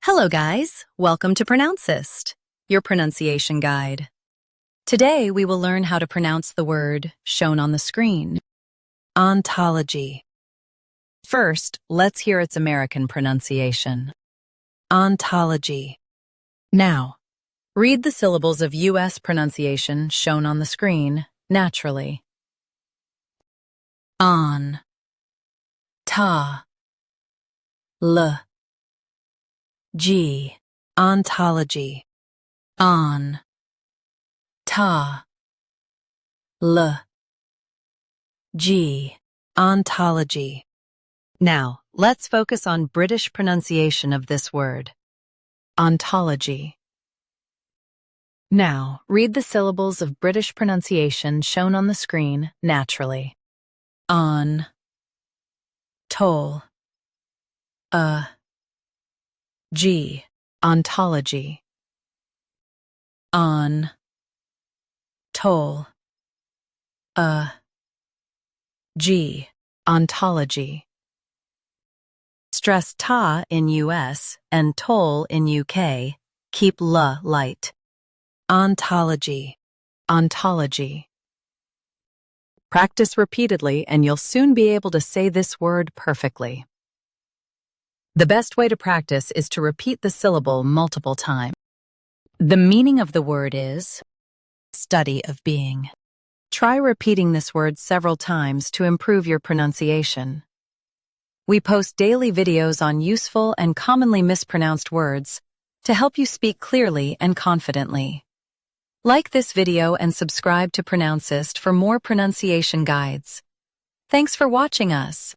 Hello guys, welcome to Pronouncist, your pronunciation guide. Today we will learn how to pronounce the word shown on the screen, ontology. First, let's hear its American pronunciation. Ontology. Now, read the syllables of U.S. pronunciation shown on the screen naturally. On, ta, l, G, ontology. On, ta, l, G, ontology. Now, let's focus on British pronunciation of this word, ontology. Now, read the syllables of British pronunciation shown on the screen naturally. On, tol, G, ontology. On, tol, G, ontology. Stress ta in US and tol in UK. Keep l light. Ontology, ontology. Practice repeatedly and you'll soon be able to say this word perfectly. The best way to practice is to repeat the syllable multiple times. The meaning of the word is study of being. Try repeating this word several times to improve your pronunciation. We post daily videos on useful and commonly mispronounced words to help you speak clearly and confidently. Like this video and subscribe to Pronouncist for more pronunciation guides. Thanks for watching us.